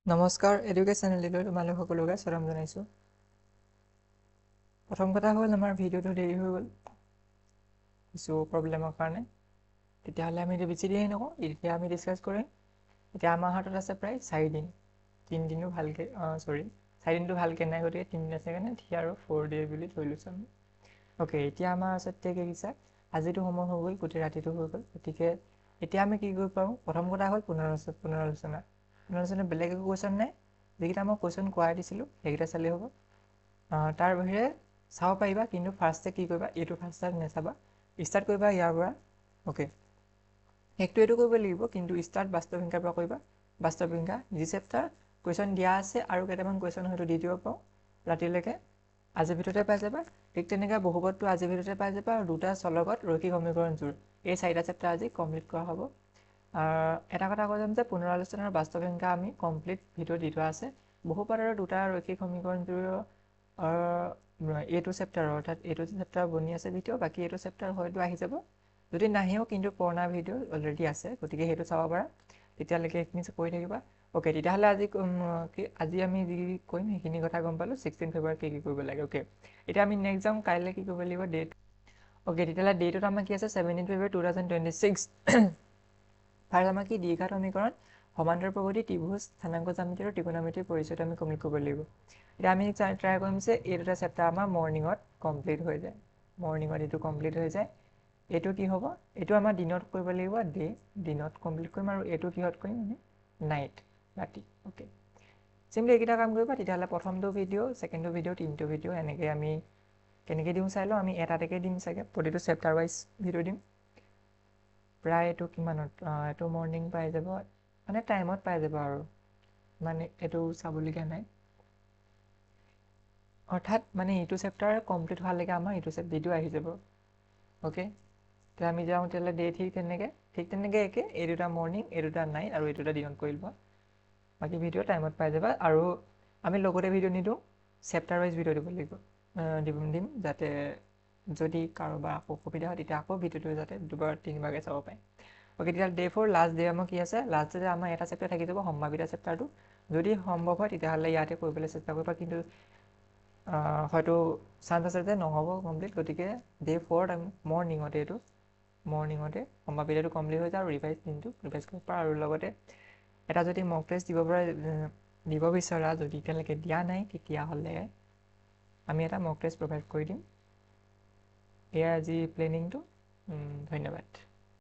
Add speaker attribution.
Speaker 1: নমস্কাৰ এডুকেশ্যন চেনেললৈ তোমালোক সকলোকে স্বাগতম জনাইছোঁ। প্ৰথম কথা হ'ল আমাৰ ভিডিঅ'টো দেৰি হৈ গ'ল কিছু প্ৰব্লেমৰ কাৰণে। তেতিয়াহ'লে আমি বেছি দেৰি নকওঁ, এতিয়া আমি ডিছকাছ কৰিম। এতিয়া আমাৰ হাতত আছে প্ৰায় 4 দিন, 3 দিনো ভালকৈ 4 দিনটো ভালকৈ নাই, গতিকে 3 দিন আছে কাৰণে 3 আৰু 4 ডে বুলি ধৰি লৈছোঁ আমি। অ'কে, এতিয়া আমাৰ আছে টেক আজিতো সময় হৈ গ'ল, গোটেই ৰাতিটো হৈ গ'ল, গতিকে এতিয়া আমি কি কৰিব পাৰোঁ। প্ৰথম কথা হ'ল পুনৰালোচনা বেলেগ একো কুৱেশ্যন নাই, যিকেইটা মই কুৱেশ্যন কৰাই দিছিলোঁ সেইকেইটা চালেই হ'ব। তাৰ বাহিৰে চাব পাৰিবা, কিন্তু ফাৰ্ষ্টে কি কৰিবা, এইটো ফাৰ্ষ্ট নেচাবা, ষ্টাৰ্ট কৰিবা ইয়াৰ পৰা। অ'কে, একটো এইটো কৰিব লাগিব, কিন্তু ষ্টাৰ্ট বাস্তৱ সংখ্যাৰ পৰা কৰিবা। বাস্তৱ সংখ্যা যি চেপ্টাৰ কুৱেশ্যন দিয়া আছে আৰু কেইটামান কুৱেশ্যন হয়তো দি দিব পাৰোঁ ৰাতিলৈকে, আজিৰ ভিতৰতে পাই যাবা। ঠিক তেনেকৈ বহুপদটো আজিৰ ভিতৰতে পাই যাবা, আৰু দুটা চলকত ৰৈখিক সমীকৰণ জোৰ, এই 4টা চেপ্টাৰ আজি কমপ্লিট কৰা হ'ব। এটা কথা কৈ যাম যে পুনৰালোচনাৰ বাস্তৱ সংখ্যা আমি কমপ্লিট ভিডিঅ' দি থোৱা আছে। বহুপদ আৰু দুটা ৰৈখিক সমীকৰণ এইটো চেপ্টাৰৰ, অৰ্থাৎ এইটো চেপ্টাৰ বনি আছে ভিডিঅ', বাকী এইটো চেপ্টাৰ হয়তো আহি যাব, যদি নাহেও কিন্তু পুৰণা ভিডিঅ' অলৰেডি আছে, গতিকে সেইটো চাব পাৰা। তেতিয়ালৈকে এইখিনি কৰি থাকিবা। অ'কে, তেতিয়াহ'লে আজি আমি যি কৰিম সেইখিনি কথা গম পালোঁ। 16 ফেব্ৰুৱাৰীত কি কৰিব লাগে। অ'কে, এতিয়া আমি নেক্সট যাম, কাইলৈ কি কৰিব লাগিব ডেট। অ'কে, তেতিয়াহ'লে ডেটত আমাৰ কি আছে 17 ফেব্ৰুৱাৰী 2026। ফাৰ্ষ্ট আমাৰ কি দ্বিঘাত সমীকৰণ, সমান্তৰাল প্ৰগতি, ত্ৰিভুজ, স্থানাংক জ্যামিতি আৰু ত্ৰিকোণমিতিৰ পৰিচয়টো আমি কমপ্লিট কৰিব লাগিব। এতিয়া আমি ট্ৰাই কৰিম যে এই দুটা চেপ্টাৰ আমাৰ মৰ্ণিঙত কমপ্লিট হৈ যায়। মৰ্ণিঙত এইটো কমপ্লিট হৈ যায়। এইটো কি হ'ব, এইটো আমাৰ দিনত কৰিব লাগিব, দিনত কমপ্লিট কৰিম, আৰু এইটো কিহত কৰিম আমি, নাইট, ৰাতি। অ'কে, চিম্পলি এইকেইটা কাম কৰিবা। তেতিয়াহ'লে প্ৰথমটো ভিডিঅ', ছেকেণ্ডটো ভিডিঅ', তিনিটো ভিডিঅ' এনেকৈ আমি কেনেকৈ দিওঁ চাই লওঁ। আমি এটাকে দিম চাগে, প্ৰতিটো চেপ্টাৰ ৱাইজ ভিডিঅ' দিম। প্ৰায় এইটো কিমানত, এইটো মৰ্ণিং পাই যাব, মানে টাইমত পাই যাব, আৰু মানে এইটো চাবলগীয়া নাই, অৰ্থাৎ মানে এইটো চেপ্টাৰ কমপ্লিট হোৱালৈকে আমাৰ এইটো ভিডিঅ' আহি যাব। অ'কে, তেতিয়া আমি যাওঁ তেতিয়াহ'লে ডে ঠিক তেনেকৈ একে, এই দুটা মৰ্ণিং, এই দুটা নাইট, আৰু এই দুটা দিনত কৰি লোৱা। বাকী ভিডিঅ' টাইমত পাই যাবা। আৰু আমি লগতে ভিডিঅ' নিদিওঁ, চেপ্টাৰ ৱাইজ ভিডিঅ' দিব লাগিব, দিম যাতে যদি কাৰোবাৰ আকৌ অসুবিধা হয়, তেতিয়া আকৌ ভিডিঅ'টো যাতে 2-3বাৰকৈ চাব পাৰে। অ'কে, তেতিয়াহ'লে ডে 4 লাষ্ট ডে আমাৰ কি আছে, লাষ্ট ডে আমাৰ এটা চেপ্টাৰ থাকি যাব, সম্ভাৱিতা চেপ্টাৰটো। যদি সম্ভৱ হয় তেতিয়াহ'লে ইয়াতে কৰিবলৈ চেষ্টা কৰিবা, কিন্তু হয়তো চান্স আছে যে নহ'ব কমপ্লিট, গতিকে ডে 4 মৰ্ণিঙতে সম্ভাৱিতাটো কমপ্লিট হৈ যায়, আৰু দিনটো ৰিভাইজ কৰিব পাৰা। আৰু লগতে এটা যদি মক টেষ্ট দিব বিচৰা, যদি এতিয়ালৈকে দিয়া নাই, তেতিয়াহ'লে আমি এটা মক টেষ্ট প্ৰভাইড কৰি দিম। এয়া আজি প্লেনিংটো। ধন্যবাদ।